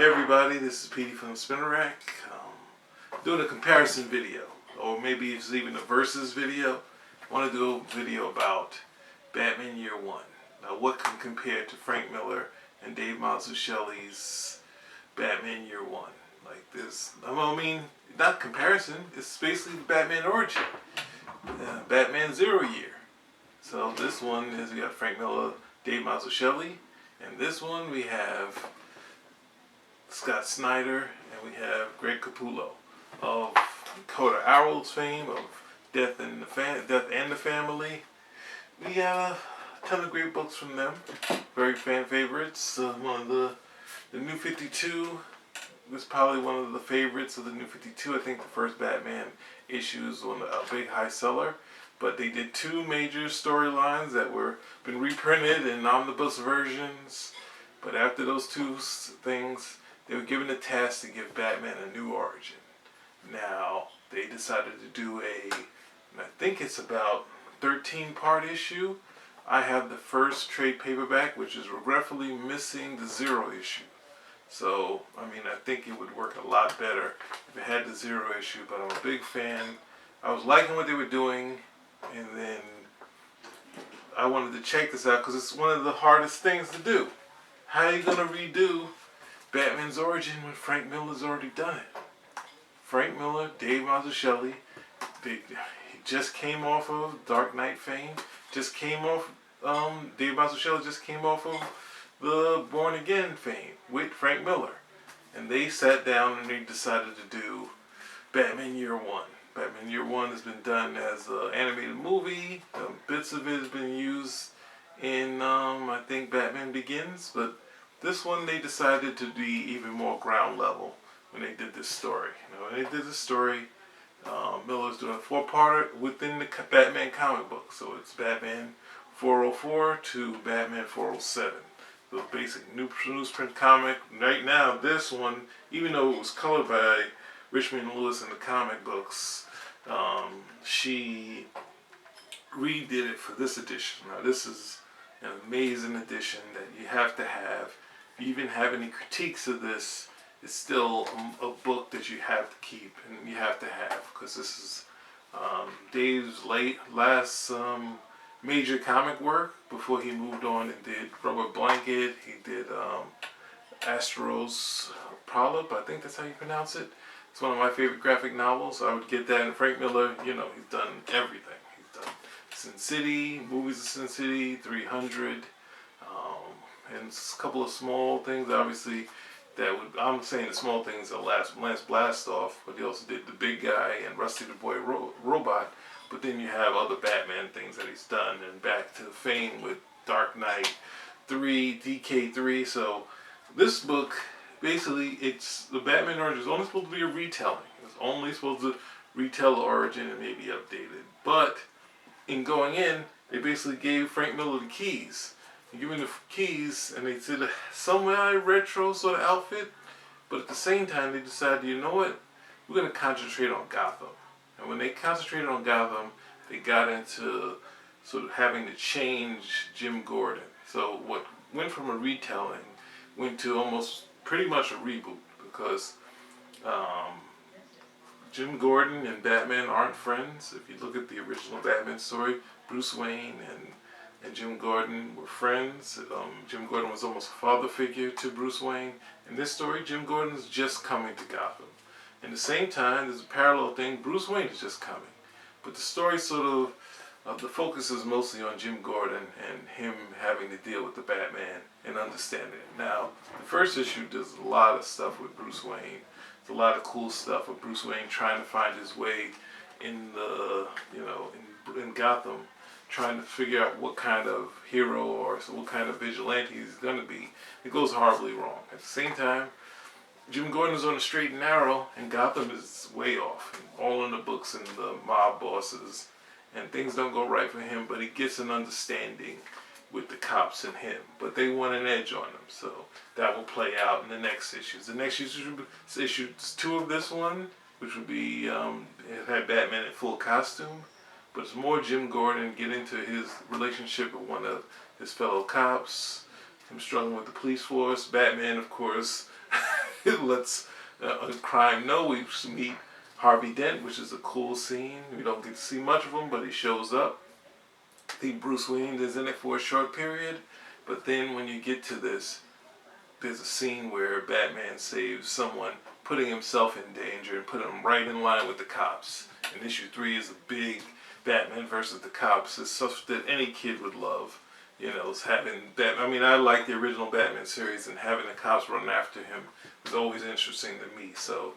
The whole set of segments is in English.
Hey everybody, this is Petey from Spinner Rack. Doing a comparison video, or maybe it's even a versus video. I want to do a video about Batman Year One. Now, what can compare to Frank Miller and Dave Mazzucchelli's Batman Year One? Like this, I mean, not comparison. It's basically Batman origin, Batman 0 year. So this one is we got Frank Miller, Dave Mazzucchelli, and this one we have Scott Snyder, and we have Greg Capullo of Coda Arrow's fame, of Death and the Family. We have a ton of great books from them, very fan favorites. One of the New 52 was probably one of the favorites of the New 52. I think the first Batman issue was a big high seller. But they did two major storylines that were been reprinted in omnibus versions. But after those two things, they were given the task to give Batman a new origin. Now, they decided to do I think it's about 13-part issue. I have the first trade paperback, which is regretfully missing the 0 issue. So, I mean, I think it would work a lot better if it had the 0 issue, but I'm a big fan. I was liking what they were doing, and then I wanted to check this out because it's one of the hardest things to do. How are you going to redo Batman's origin when Frank Miller's already done it? Frank Miller, Dave Mazzucchelli, he just came off of Dark Knight fame. Dave Mazzucchelli just came off of the Born Again fame with Frank Miller. And they sat down and they decided to do Batman Year One. Batman Year One has been done as an animated movie. Bits of it has been used in, I think, Batman Begins. But this one they decided to be even more ground level when they did this story. When they did this story, Miller's doing a 4-parter within the Batman comic book. So it's Batman 404 to Batman 407. The basic newsprint comic. Right now, this one, even though it was colored by Richmond Lewis in the comic books, she redid it for this edition. Now, this is an amazing edition that you have to have. If you even have any critiques of this, it's still a book that you have to keep and you have to have, because this is Dave's last major comic work before he moved on and did Rubber Blanket. He did Astro's Polyp, I think that's how you pronounce it. It's one of my favorite graphic novels. I would get that. And Frank Miller, he's done everything. He's done Sin City, movies of Sin City, 300, and a couple of small things, obviously, I'm saying the small things are Last Blast Off, but he also did The Big Guy and Rusty the Boy Robot. But then you have other Batman things that he's done, and back to fame with Dark Knight 3, DK3. So this book, basically, it's the Batman origin is only supposed to be a retelling. It's only supposed to retell the origin and maybe updated. But in going in, they basically gave Frank Miller the keys. They give him the keys, and they did a semi-retro sort of outfit. But at the same time, they decided, you know what? We're going to concentrate on Gotham. And when they concentrated on Gotham, they got into sort of having to change Jim Gordon. So what went from a retelling went to almost pretty much a reboot, because Jim Gordon and Batman aren't friends. If you look at the original Batman story, Bruce Wayne and Jim Gordon were friends. Jim Gordon was almost a father figure to Bruce Wayne. In this story, Jim Gordon is just coming to Gotham. At the same time, there's a parallel thing. Bruce Wayne is just coming. But the story sort of, the focus is mostly on Jim Gordon and him having to deal with the Batman and understanding it. Now, the first issue does a lot of stuff with Bruce Wayne. There's a lot of cool stuff with Bruce Wayne trying to find his way in in Gotham, trying to figure out what kind of hero or what kind of vigilante he's going to be. It goes horribly wrong. At the same time, Jim Gordon is on the straight and narrow, and Gotham is way off. And all in the books and the mob bosses, and things don't go right for him, but he gets an understanding with the cops and him. But they want an edge on him, so that will play out in the next issues. The next issue issues 2 of this one, which would be, it had Batman in full costume, but it's more Jim Gordon get into his relationship with one of his fellow cops, him struggling with the police force. Batman, of course, it lets crime know. We meet Harvey Dent, which is a cool scene. We don't get to see much of him, but he shows up. I think Bruce Wayne is in it for a short period, but then when you get to this, there's a scene where Batman saves someone, putting himself in danger and putting him right in line with the cops. And issue 3 is a big Batman versus the cops. It's stuff that any kid would love. It's having that. I mean, I like the original Batman series, and having the cops run after him was always interesting to me. So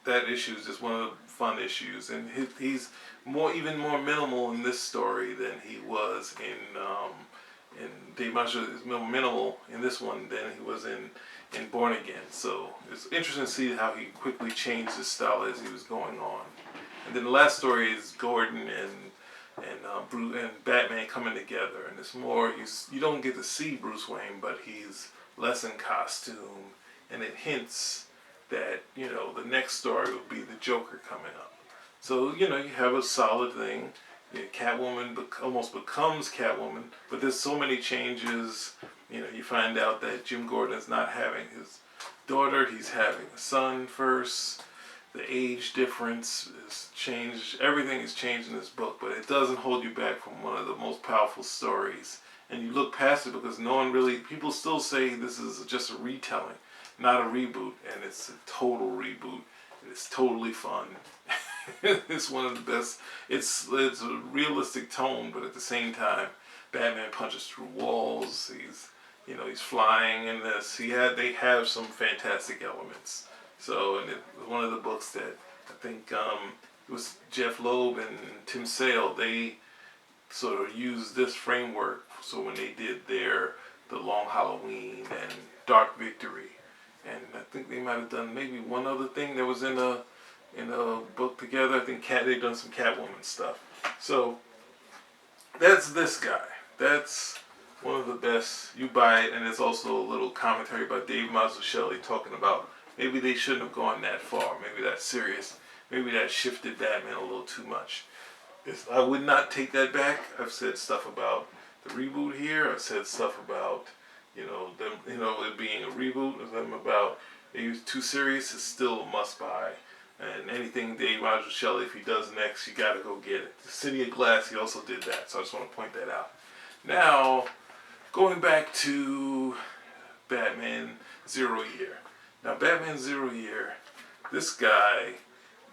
that issue is just one of the fun issues, and he's even more minimal in this story than he was in Dave Marshall is more minimal in this one than he was in Born Again. So it's interesting to see how he quickly changed his style as he was going on. And then the last story is Gordon and Batman coming together, and it's more you don't get to see Bruce Wayne, but he's less in costume, and it hints that the next story will be the Joker coming up. So you have a solid thing. Catwoman almost becomes Catwoman, but there's so many changes. You find out that Jim Gordon is not having his daughter; he's having a son first. The age difference is changed. Everything is changed in this book, but it doesn't hold you back from one of the most powerful stories. And you look past it because people still say this is just a retelling, not a reboot, and it's a total reboot. It's totally fun. It's one of the best. It's a realistic tone, but at the same time, Batman punches through walls. He's flying in this. They have some fantastic elements. So, and it was one of the books that I think it was Jeff Loeb and Tim Sale. They sort of used this framework. So when they did The Long Halloween and Dark Victory, and I think they might have done maybe one other thing that was in a book together. I think they've done some Catwoman stuff. So that's this guy. That's one of the best. You buy it, and it's also a little commentary by Dave Mazzucchelli talking about maybe they shouldn't have gone that far. Maybe that's serious. Maybe that shifted Batman a little too much. I would not take that back. I've said stuff about the reboot here. I've said stuff about it being a reboot. Of them about it was too serious. It's still a must buy. And anything Dave Mazzucchelli, if he does next, you got to go get it. The City of Glass, he also did that. So I just want to point that out. Now, going back to Batman Zero Year. Now, Batman Zero Year, this guy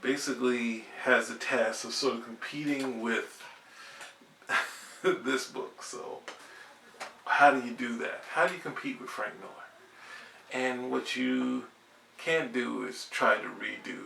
basically has the task of sort of competing with this book. So, how do you do that? How do you compete with Frank Miller? And what you can't do is try to redo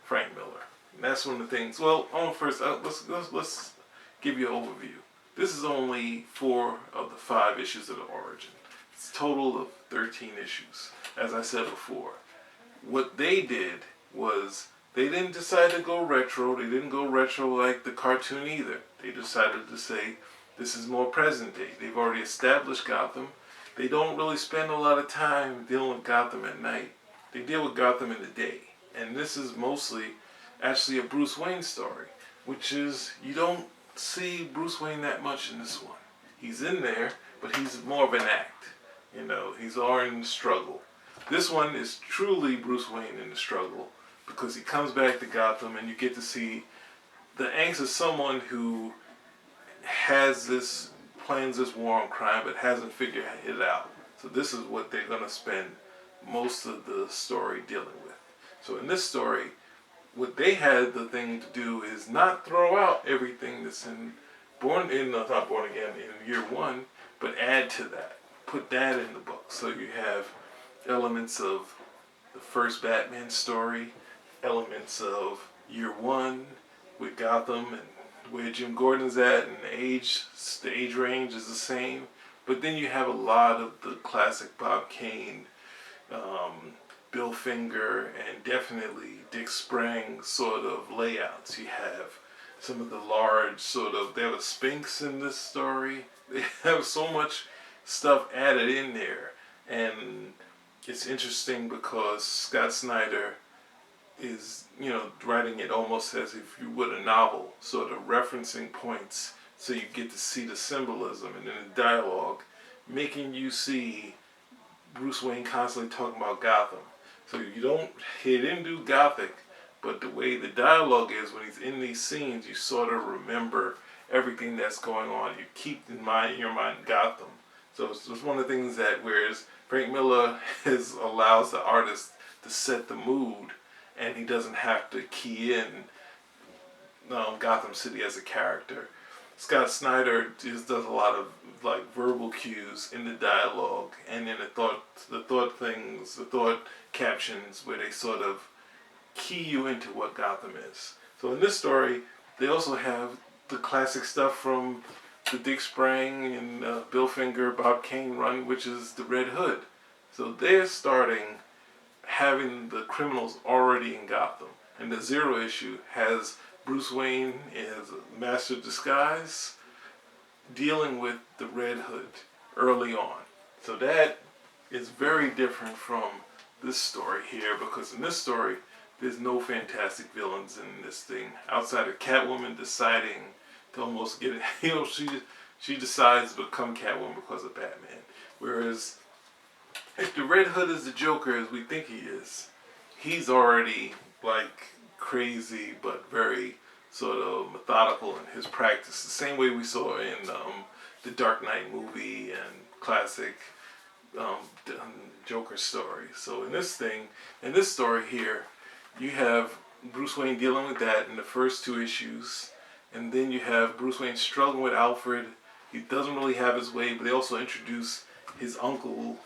Frank Miller. And that's one of the things. Well, first, let's give you an overview. This is only 4 of the 5 issues of the Origin. It's a total of 13 issues. As I said before, what they did was they didn't decide to go retro. They didn't go retro like the cartoon either. They decided to say this is more present day. They've already established Gotham. They don't really spend a lot of time dealing with Gotham at night. They deal with Gotham in the day. And this is mostly actually a Bruce Wayne story, which is you don't see Bruce Wayne that much in this one. He's in there, but he's more of an act. He's all in the struggle. This one is truly Bruce Wayne in the struggle because he comes back to Gotham and you get to see the angst of someone who plans this war on crime but hasn't figured it out. So this is what they're going to spend most of the story dealing with. So in this story, what they had the thing to do is not throw out everything that's not Born Again in Year 1, but add to that. Put that in the book. So you have elements of the first Batman story, elements of Year 1 with Gotham and where Jim Gordon's at, and the age range is the same. But then you have a lot of the classic Bob Kane, Bill Finger, and definitely Dick Sprang sort of layouts. You have some of the large they have a Sphinx in this story. They have so much stuff added in there. And it's interesting because Scott Snyder is, writing it almost as if you would a novel, sort of referencing points so you get to see the symbolism and then the dialogue, making you see Bruce Wayne constantly talking about Gotham. So he didn't do Gothic, but the way the dialogue is when he's in these scenes, you sort of remember everything that's going on. You keep in your mind Gotham. So it's just one of the things that whereas Frank Miller allows the artist to set the mood, and he doesn't have to key in Gotham City as a character. Scott Snyder just does a lot of like verbal cues in the dialogue, and in the thought captions where they sort of key you into what Gotham is. So in this story, they also have the classic stuff from the Dick Sprang and Bill Finger, Bob Kane run, which is the Red Hood. So they're starting having the criminals already in Gotham, and the Zero issue has Bruce Wayne as a master disguise dealing with the Red Hood early on. So that is very different from this story here, because in this story there's no fantastic villains in this thing outside of Catwoman deciding to almost get it. She decides to become Catwoman because of Batman. Whereas if the Red Hood is the Joker as we think he is, he's already like crazy but very sort of methodical in his practice, the same way we saw in the Dark Knight movie and classic Joker story. So in this story here, you have Bruce Wayne dealing with that in the first two issues, and then you have Bruce Wayne struggling with Alfred. He doesn't really have his way, but they also introduce his uncle,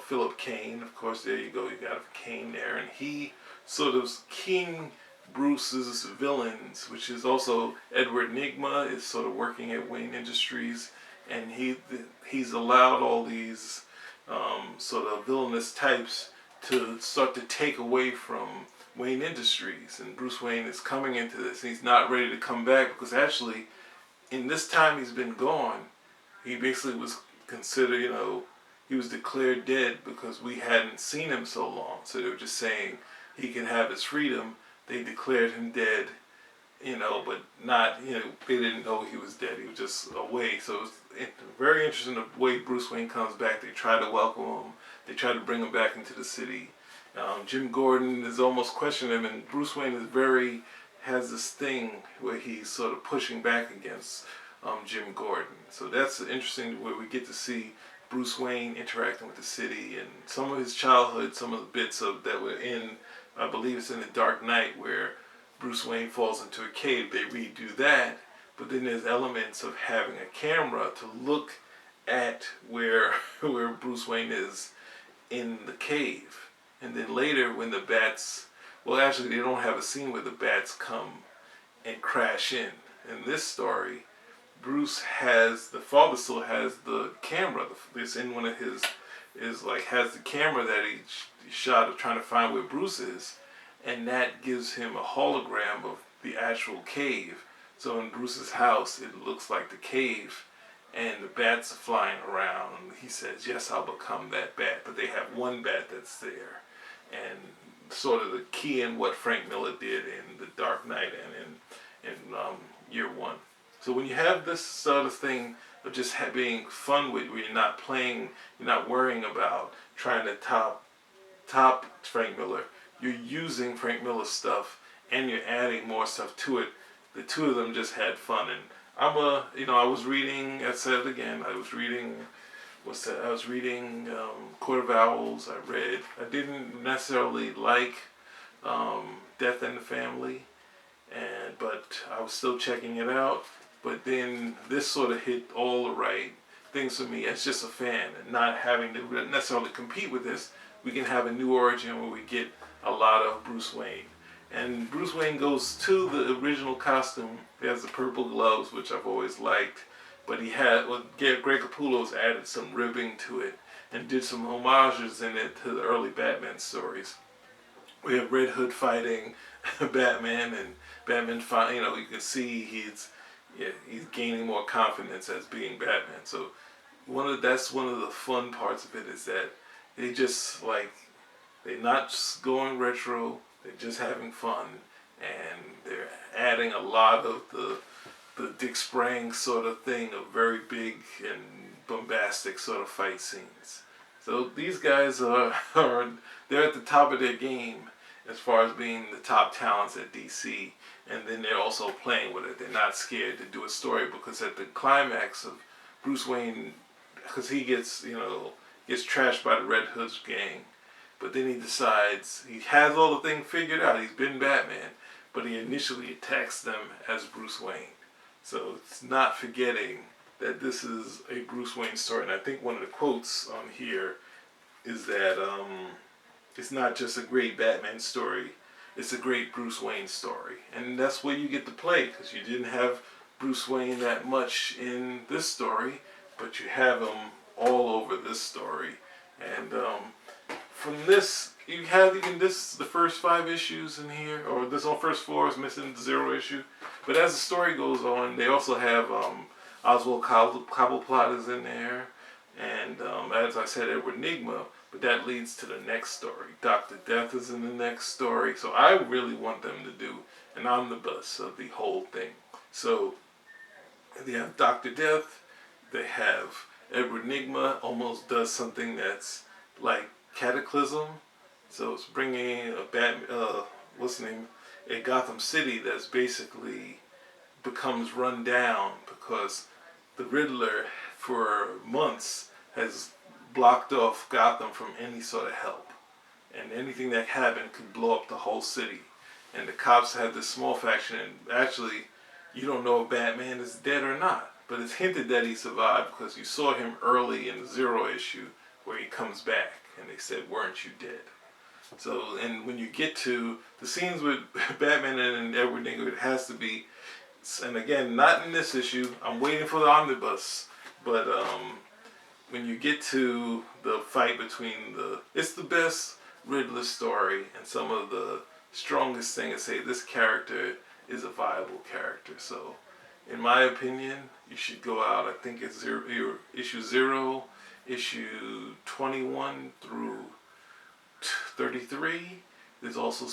Philip Kane. Of course, there you go, you got Kane there, and he sort of King Bruce's villains, which is also Edward Nygma, is sort of working at Wayne Industries, and he's allowed all these sort of villainous types to start to take away from Wayne Industries, and Bruce Wayne is coming into this, and he's not ready to come back because actually, in this time he's been gone, he basically was considered, he was declared dead because we hadn't seen him so long. So they were just saying he can have his freedom. They declared him dead, but not, they didn't know he was dead. He was just away. So it's very interesting the way Bruce Wayne comes back. They try to welcome him. They try to bring him back into the city. Jim Gordon is almost questioning him, and Bruce Wayne has this thing where he's sort of pushing back against Jim Gordon. So that's interesting where we get to see Bruce Wayne interacting with the city and some of his childhood, some of the bits of that were in, I believe it's in the Dark Knight where Bruce Wayne falls into a cave. They redo that, but then there's elements of having a camera to look at where Bruce Wayne is in the cave. And then later when the bats, well actually they don't have a scene where the bats come and crash in. In this story, the father still has the camera. It's in one of his, has the camera that he shot of trying to find where Bruce is, and that gives him a hologram of the actual cave. So in Bruce's house, it looks like the cave, and the bats are flying around. And he says, "Yes, I'll become that bat." But they have one bat that's there, and sort of the key in what Frank Miller did in The Dark Knight and in Year One. So when you have this sort of thing of just being fun with, where you're not worrying about trying to top Frank Miller. You're using Frank Miller's stuff and you're adding more stuff to it. The two of them just had fun, and I was reading. I said it again. I was reading. What's that? I was reading Court of Owls. I didn't necessarily like Death in the Family, but I was still checking it out. But then this sort of hit all the right things for me as just a fan, and not having to necessarily compete with this. We can have a new origin where we get a lot of Bruce Wayne. And Bruce Wayne goes to the original costume. He has the purple gloves, which I've always liked. But Greg Capullo's added some ribbing to it and did some homages in it to the early Batman stories. We have Red Hood fighting Batman, and Batman you can see he's gaining more confidence as being Batman. So that's one of the fun parts of it, is that they just they're not just going retro, they're just having fun, and they're adding a lot of the Dick Sprang sort of thing of very big and bombastic sort of fight scenes. So these guys are they're at the top of their game as far as being the top talents at DC, and then they're also playing with it. They're not scared to do a story because at the climax of Bruce Wayne, because he gets trashed by the Red Hood's gang, but then he decides he has all the things figured out. He's been Batman, but he initially attacks them as Bruce Wayne. So it's not forgetting that this is a Bruce Wayne story. And I think one of the quotes on here is that it's not just a great Batman story, it's a great Bruce Wayne story. And that's where you get to play, because you didn't have Bruce Wayne that much in this story, but you have him all over this story. And from this, you have even the first 5 issues in here, or this on first 4 is missing 0 issue. But as the story goes on, they also have Oswald Cobblepot is in there, and as I said, Edward Nygma. But that leads to the next story. Dr. Death is in the next story. So I really want them to do an omnibus of the whole thing. So they have Dr. Death. They have Edward Nygma almost does something that's like Cataclysm. So it's bringing a Gotham City that's basically becomes run down because the Riddler for months has blocked off Gotham from any sort of help, and anything that happened could blow up the whole city. And the cops have this small faction, and actually you don't know if Batman is dead or not, but it's hinted that he survived because you saw him early in the 0 issue where he comes back and they said, "Weren't you dead?" So, and when you get to the scenes with Batman and Edward Nygma, it has to be, and again, not in this issue, I'm waiting for the omnibus, but when you get to the fight between it's the best Riddler story, and some of the strongest thing to say this character is a viable character. So, in my opinion, you should go out. I think it's issue 0, issue 21 through 33. There's also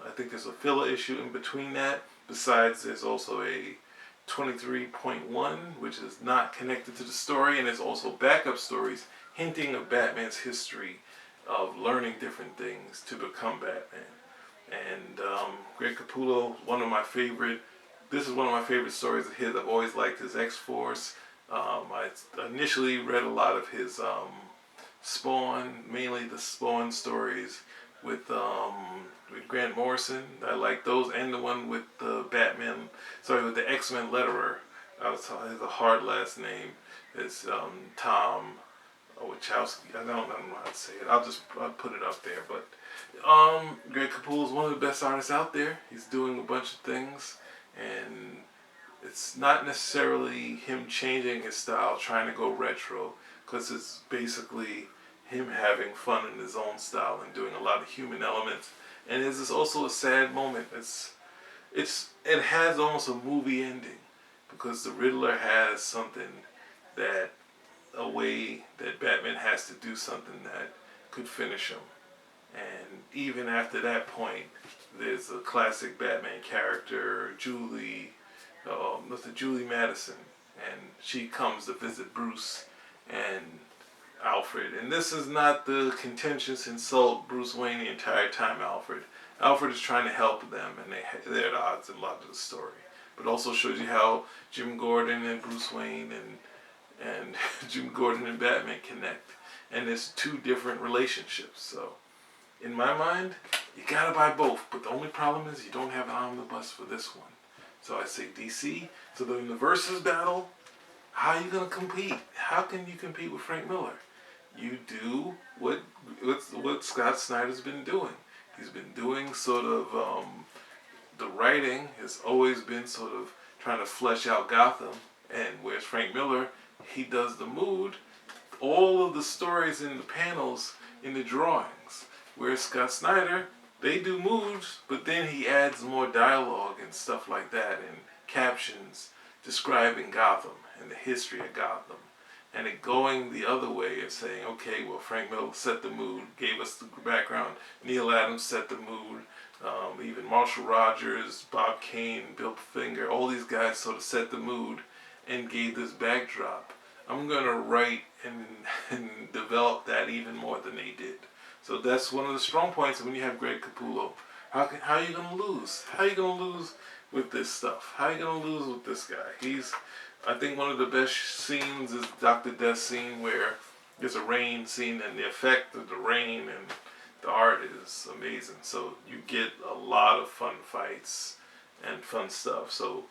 I think there's a filler issue in between that. Besides, there's also a 23.1, which is not connected to the story, and there's also backup stories hinting of Batman's history of learning different things to become Batman. And Greg Capullo, this is one of my favorite stories of his. I've always liked his X-Force. I initially read a lot of his Spawn, mainly the Spawn stories with Grant Morrison. I like those, and the one with the with the X-Men letterer. He has a hard last name. It's Tom Wachowski. I don't know how to say it. I'll put it up there. But Greg Capullo is one of the best artists out there. He's doing a bunch of things, and it's not necessarily him changing his style, trying to go retro, because it's basically him having fun in his own style and doing a lot of human elements. And it's also a sad moment. It has almost a movie ending, because the Riddler has something a way that Batman has to do something that could finish him. And even after that point, there's a classic Batman character, Julie Madison, and she comes to visit Bruce and Alfred. And this is not the contentious insult Bruce Wayne the entire time. Alfred is trying to help them, and they're at odds in a lot of the story. But also shows you how Jim Gordon and Bruce Wayne and Jim Gordon and Batman connect. And there's 2 different relationships. So, in my mind, you gotta buy both. But the only problem is you don't have an omnibus for this one. So I say DC. So then in the versus battle, how are you gonna compete? How can you compete with Frank Miller? You do what Scott Snyder's been doing. He's been doing sort of the writing has always been sort of trying to flesh out Gotham, and whereas Frank Miller, he does the mood, all of the stories in the panels in the drawings. Whereas Scott Snyder, they do moods, but then he adds more dialogue and stuff like that, and captions describing Gotham and the history of Gotham. And it going the other way of saying, okay, well, Frank Miller set the mood, gave us the background. Neil Adams set the mood. Even Marshall Rogers, Bob Kane, Bill Finger, all these guys sort of set the mood and gave this backdrop I'm gonna write and develop that even more than they did. So that's one of the strong points when you have Greg Capullo. How are you gonna lose? How are you gonna lose with this stuff? How are you gonna lose with this guy? I think one of the best scenes is Dr. Death's scene where there's a rain scene and the effect of the rain and the art is amazing. So you get a lot of fun fights and fun stuff. So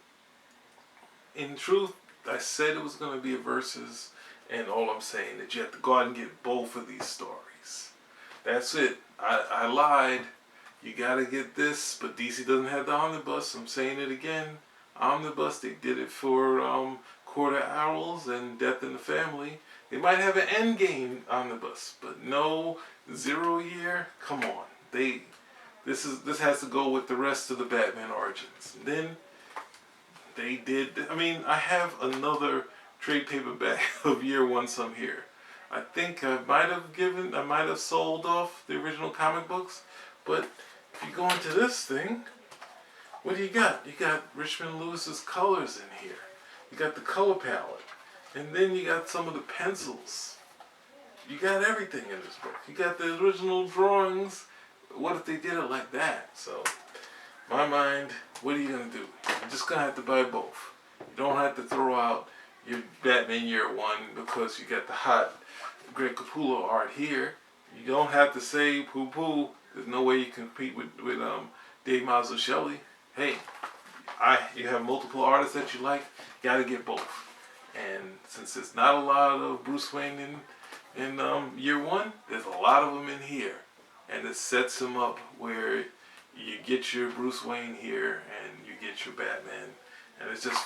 in truth, I said it was going to be a versus, and all I'm saying is you have to go out and get both of these stories. That's it. I lied. You got to get this, but DC doesn't have the Omnibus. I'm saying it again. Omnibus, they did it for Court of Owls and Death in the Family. They might have an Endgame Omnibus, but no 0 year. Come on. This has to go with the rest of the Batman Origins. And then they did. I mean, I have another trade paperback of Year One some here. I think I might have sold off the original comic books, but if you go into this thing, what do you got? You got Richmond Lewis's colors in here. You got the color palette, and then you got some of the pencils. You got everything in this book. You got the original drawings. What if they did it like that? So, my mind, what are you going to do? You're just going to have to buy both. You don't have to throw out your Batman Year One because you got the hot Greg Capullo art here. You don't have to say poo-poo. There's no way you can compete with Dave Mazzucchelli. Hey, you have multiple artists that you like. You got to get both. And since there's not a lot of Bruce Wayne in Year One, there's a lot of them in here. And it sets him up where you get your Bruce Wayne here and you get your Batman. And it's just